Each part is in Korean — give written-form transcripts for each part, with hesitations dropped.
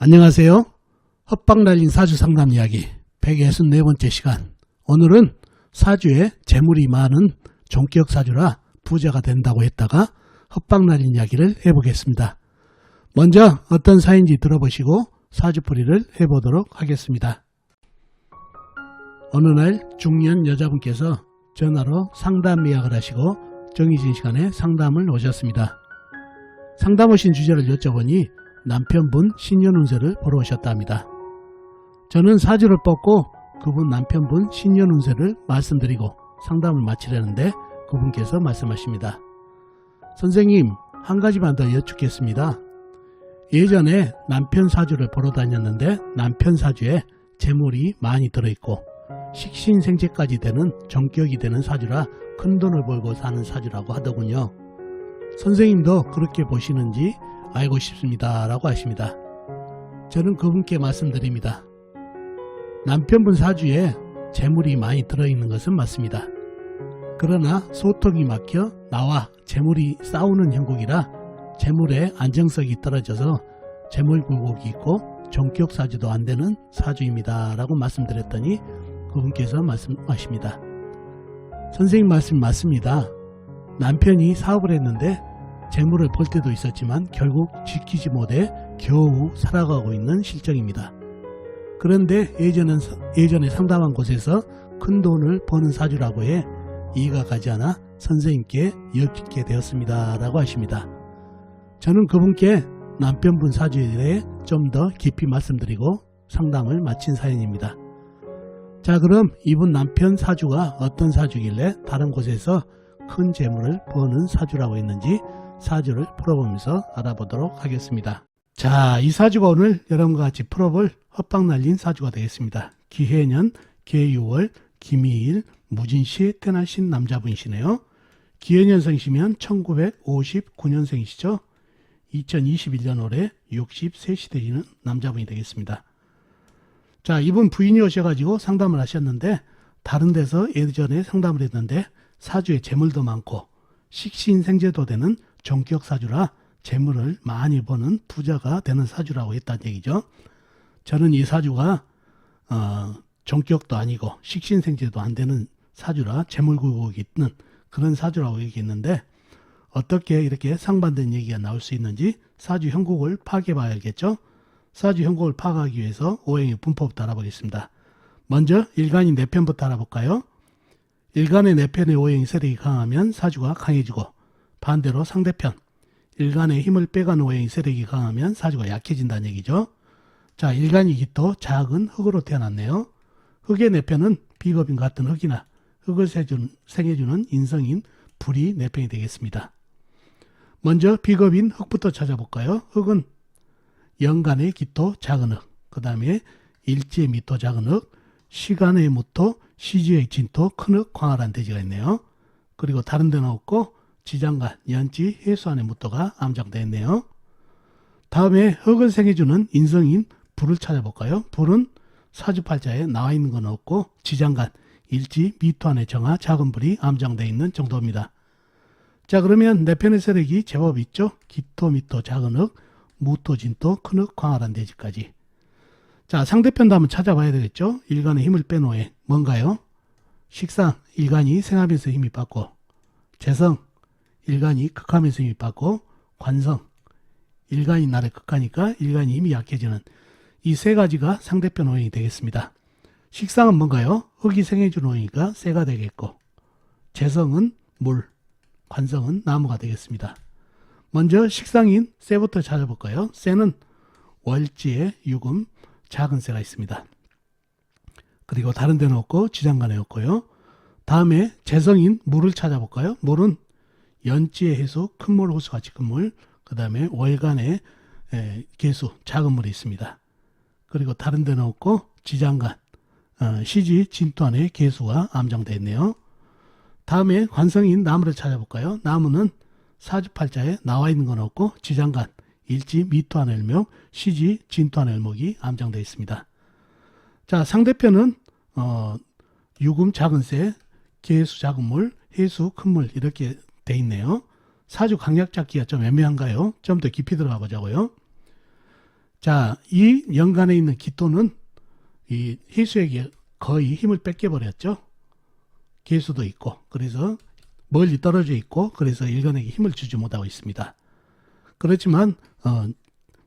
안녕하세요. 헛방 날린 사주 상담 이야기 164번째 시간. 오늘은 사주에 재물이 많은 종격 사주라 부자가 된다고 했다가 헛방 날린 이야기를 해보겠습니다. 먼저 어떤 사인지 들어보시고 사주풀이를 해보도록 하겠습니다. 어느 날 중년 여자분께서 전화로 상담 예약을 하시고 정해진 시간에 상담을 오셨습니다. 상담 오신 주제를 여쭤보니 남편분 신년운세를 보러 오셨다 합니다. 저는 사주를 뽑고 그분 남편분 신년운세를 말씀드리고 상담을 마치려는데 그분께서 말씀하십니다. 선생님, 한 가지만 더 여쭙겠습니다. 예전에 남편 사주를 보러 다녔는데 남편 사주에 재물이 많이 들어있고 식신생재까지 되는 종격이 되는 사주라 큰돈을 벌고 사는 사주라고 하더군요. 선생님도 그렇게 보시는지 알고 싶습니다 라고 하십니다. 저는 그분께 말씀드립니다. 남편분 사주에 재물이 많이 들어있는 것은 맞습니다. 그러나 소통이 막혀 나와 재물이 싸우는 형국이라 재물의 안정성이 떨어져서 재물 굴곡이 있고 종격 사주도 안 되는 사주입니다 라고 말씀드렸더니 그분께서 말씀하십니다. 선생님 말씀 맞습니다. 남편이 사업을 했는데 재물을 벌 때도 있었지만 결국 지키지 못해 겨우 살아가고 있는 실정입니다. 그런데 예전에 상담한 곳에서 큰 돈을 버는 사주라고 해 이해가 가지 않아 선생님께 여쭙게 되었습니다 라고 하십니다. 저는 그분께 남편분 사주에 대해 좀 더 깊이 말씀드리고 상담을 마친 사연입니다. 자, 그럼 이분 남편 사주가 어떤 사주길래 다른 곳에서 큰 재물을 버는 사주라고 했는지 사주를 풀어보면서 알아보도록 하겠습니다. 자, 이 사주가 오늘 여러분과 같이 풀어볼 헛방 날린 사주가 되겠습니다. 기해년, 계유월, 김희일, 무진시에 태어나신 남자분이시네요. 기해년생이시면 1959년생이시죠. 2021년 올해 63시 되시는 남자분이 되겠습니다. 자, 이분 부인이 오셔가지고 상담을 하셨는데 다른 데서 예전에 상담을 했는데 사주에 재물도 많고 식신생재도 되는 종격 사주라 재물을 많이 버는 부자가 되는 사주라고 했다는 얘기죠. 저는 이 사주가 종격도 아니고 식신생재도 안 되는 사주라 재물 굴곡이 있는 그런 사주라고 얘기했는데 어떻게 이렇게 상반된 얘기가 나올 수 있는지 사주 형국을 파악해 봐야겠죠. 사주 형국을 파악하기 위해서 오행의 분포부터 알아보겠습니다. 먼저 일간이 내편부터 알아볼까요? 일간의 내편의 오행이 세력이 강하면 사주가 강해지고 반대로 상대편 일간의 힘을 빼가는 오행이 세력이 강하면 사주가 약해진다는 얘기죠. 자, 일간이 기토 작은 흙으로 태어났네요. 흙의 내편은 비겁인 같은 흙이나 흙을 생해주는 인성인 불이 내편이 되겠습니다. 먼저 비겁인 흙부터 찾아볼까요? 흙은 연간의 기토 작은 흙, 그 다음에 일지의 미토 작은 흙, 시간의 무토, 시지의 진토 큰 흙, 광활한 대지가 있네요. 그리고 다른 데는 없고 지장간, 연지, 해수안의 무토가 암장되어 있네요. 다음에 흙을 생해주는 인성인 불을 찾아볼까요? 불은 사주팔자에 나와 있는 건 없고 지장간, 일지, 미토 안에 정화, 작은 불이 암장되어 있는 정도입니다. 자, 그러면 내편의 세력이 제법 있죠. 기토, 미토, 작은 흙, 무토, 진토, 큰 흙, 광활한 대지까지. 자, 상대편도 한번 찾아봐야 되겠죠. 일간의 힘을 빼놓은 뭔가요? 식상, 일간이 생하면서 힘이 받고, 재성, 일간이 극하면서 힘이 받고, 관성, 일간이 날에 극하니까 일간이 힘이 약해지는 이 세 가지가 상대편 오행이 되겠습니다. 식상은 뭔가요? 흙이 생해주는 오행이니까 쇠가 되겠고, 재성은 물, 관성은 나무가 되겠습니다. 먼저 식상인 쇠부터 찾아볼까요? 쇠는 월지에 유금, 작은 쇠가 있습니다. 그리고 다른 데는 없고 지장간에 없고요. 다음에 재성인 물을 찾아볼까요? 물은 연지의 해수, 큰물, 호수같이 큰 물, 그 다음에 월간에 개수, 작은 물이 있습니다. 그리고 다른 데는 없고 지장간, 시지, 진토 안에 개수가 암장되어 있네요. 다음에 관성인 나무를 찾아볼까요? 나무는 사주팔자에 나와 있는 건 없고 지장간, 일지, 미토 안의 을목, 시지, 진토 안의 을목이 암장되어 있습니다. 자, 상대편은 유금 작은 쇠, 개수 작은 물, 해수 큰 물 이렇게 돼 있네요. 사주 강약 잡기가 좀 애매한가요? 좀 더 깊이 들어가 보자고요. 자, 이 연간에 있는 기토는 이 희수에게 거의 힘을 뺏겨버렸죠. 개수도 있고, 그래서 멀리 떨어져 있고, 그래서 일간에게 힘을 주지 못하고 있습니다. 그렇지만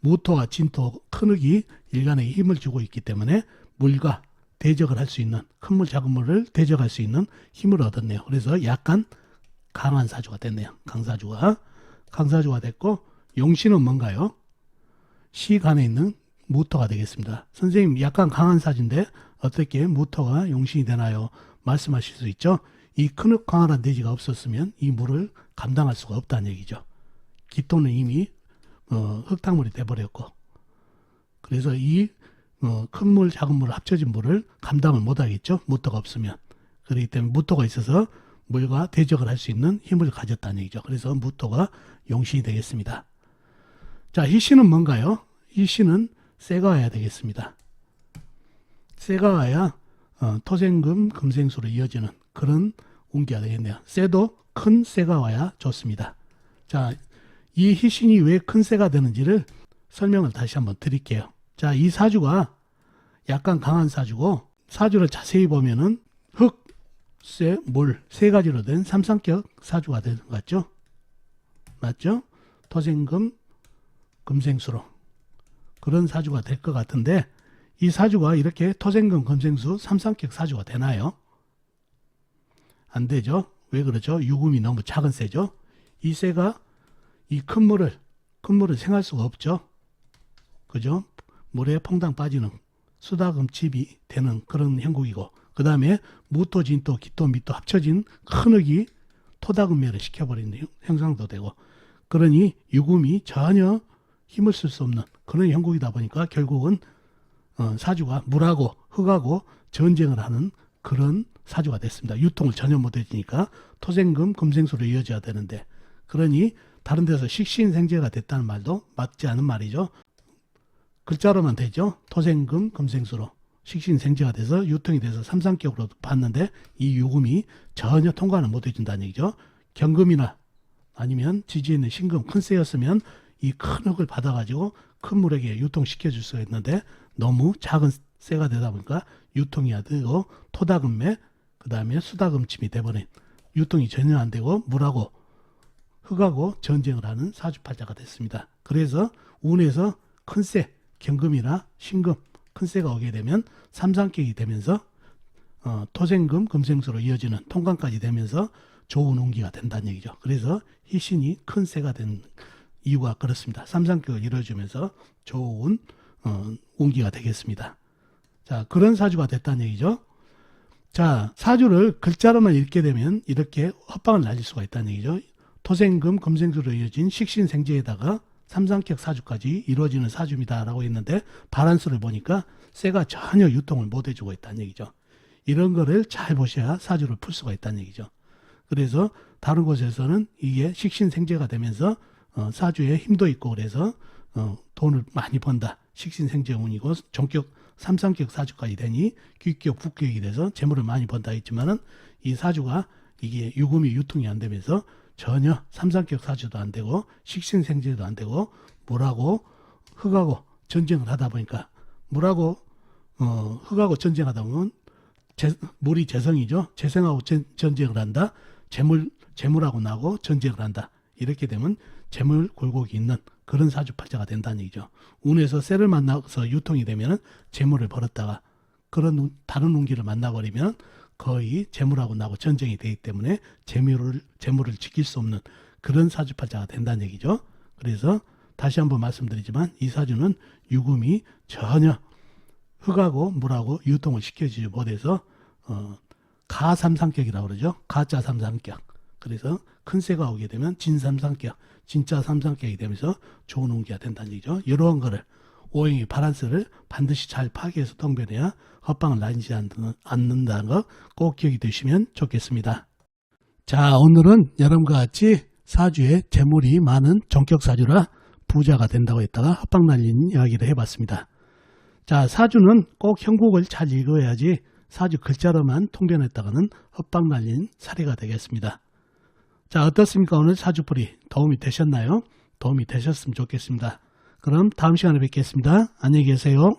무토와 진토, 큰 흙이 일간에게 힘을 주고 있기 때문에 물과 대적을 할 수 있는, 큰 물, 작은 물을 대적할 수 있는 힘을 얻었네요. 그래서 약간 강한 사주가 됐네요. 강사주가 됐고, 용신은 뭔가요? 시간에 있는 무토가 되겠습니다. 선생님, 약간 강한 사주인데 어떻게 무토가 용신이 되나요? 말씀하실 수 있죠. 이 큰 흙 광활한 대지가 없었으면 이 물을 감당할 수가 없다는 얘기죠. 기토는 이미 흙탕물이 돼버렸고, 그래서 이 큰 물, 작은 물 합쳐진 물을 감당을 못하겠죠. 무토가 없으면. 그렇기 때문에 무토가 있어서 물과 대적을 할 수 있는 힘을 가졌다는 얘기죠. 그래서 무토가 용신이 되겠습니다. 자, 희신은 뭔가요? 희신은 쇠가 와야 되겠습니다. 쇠가 와야 토생금, 금생수로 이어지는 그런 운기가 되겠네요. 쇠도 큰 쇠가 와야 좋습니다. 자, 이 희신이 왜 큰 쇠가 되는지를 설명을 다시 한번 드릴게요. 자, 이 사주가 약간 강한 사주고, 사주를 자세히 보면은 흙, 쇠, 물 세 가지로 된 삼상격 사주가 되는 것 같죠? 맞죠? 토생금, 금생수로 그런 사주가 될 것 같은데, 이 사주가 이렇게 토생금, 금생수 삼상격 사주가 되나요? 안 되죠. 왜 그러죠? 유금이 너무 작은 쇠죠. 이 쇠가 이 큰 물을 생할 수가 없죠. 그죠? 물에 퐁당 빠지는 수다금집이 되는 그런 형국이고, 그 다음에 무토, 진토, 기토, 미토 합쳐진 큰 흙이 토다금매를 시켜버리는 형상도 되고, 그러니 유금이 전혀 힘을 쓸 수 없는 그런 형국이다 보니까 결국은 사주가 물하고 흙하고 전쟁을 하는 그런 사주가 됐습니다. 유통을 전혀 못해지니까 토생금, 금생수로 이어져야 되는데, 그러니 다른 데서 식신생재가 됐다는 말도 맞지 않은 말이죠. 글자로만 되죠. 토생금, 금생수로 식신생재가 돼서 유통이 돼서 삼상격으로 봤는데, 이 유금이 전혀 통과는 못해준다는 얘기죠. 경금이나 아니면 지지에 있는 신금, 큰 쇠였으면 이 큰 흙을 받아가지고 큰 물에게 유통시켜줄 수가 있는데, 너무 작은 쇠가 되다 보니까 유통이 안 되고 토다금매, 그 다음에 수다금침이 돼버린, 유통이 전혀 안 되고 물하고 흙하고 전쟁을 하는 사주팔자가 됐습니다. 그래서 운에서 큰 쇠, 경금이나 신금, 큰 쇠가 오게 되면 삼상격이 되면서 토생금, 금생수로 이어지는 통관까지 되면서 좋은 운기가 된다는 얘기죠. 그래서 희신이 큰 쇠가 된 이유가 그렇습니다. 삼상격을 이루어주면서 좋은 운기가 되겠습니다. 자, 그런 사주가 됐다는 얘기죠. 자, 사주를 글자로만 읽게 되면 이렇게 헛방을 날릴 수가 있다는 얘기죠. 토생금, 금생수로 이어진 식신생재에다가 삼상격 사주까지 이루어지는 사주입니다 라고 했는데, 발안수를 보니까 쇠가 전혀 유통을 못 해주고 있다는 얘기죠. 이런 거를 잘 보셔야 사주를 풀 수가 있다는 얘기죠. 그래서 다른 곳에서는 이게 식신생재가 되면서 사주에 힘도 있고, 그래서 돈을 많이 번다, 식신생재 운이고 종격 삼상격 사주까지 되니 귀격, 북격이 돼서 재물을 많이 번다 했지만은, 이 사주가 이게 유금이 유통이 안 되면서 전혀 삼상격 사주도 안 되고 식신생재도 안 되고 물하고 흙하고 전쟁을 하다 보니까, 물하고 흙하고 전쟁하다 보면 물이 재성이죠. 재성하고 전쟁을 한다. 재물하고 나고 전쟁을 한다. 이렇게 되면 재물 굴곡이 있는 그런 사주팔자가 된다는 얘기죠. 운에서 쇠를 만나서 유통이 되면 재물을 벌었다가 그런 다른 운기를 만나버리면 거의 재물하고 나고 전쟁이 되기 때문에 재물을 지킬 수 없는 그런 사주팔자가 된다는 얘기죠. 그래서 다시 한번 말씀드리지만, 이 사주는 유금이 전혀 흙하고 물하고 유통을 시켜주지 못해서 가삼상격이라고 그러죠. 가짜 삼상격. 그래서 큰 쇠가 오게 되면 진삼상격, 진짜 삼상격이 되면서 좋은 운기가 된다는 얘기죠. 이러한 거를 오행의 바란스를 반드시 잘 파악해서 통변해야 헛방을 날리지 않는다는 거 꼭 기억이 되시면 좋겠습니다. 자, 오늘은 여러분과 같이 사주에 재물이 많은 종격사주라 부자가 된다고 했다가 헛방 날리는 이야기를 해봤습니다. 자, 사주는 꼭 형국을 잘 읽어야지 사주 글자로만 통변했다가는 헛방 날린 사례가 되겠습니다. 자, 어떻습니까? 오늘 사주풀이 도움이 되셨나요? 도움이 되셨으면 좋겠습니다. 그럼 다음 시간에 뵙겠습니다. 안녕히 계세요.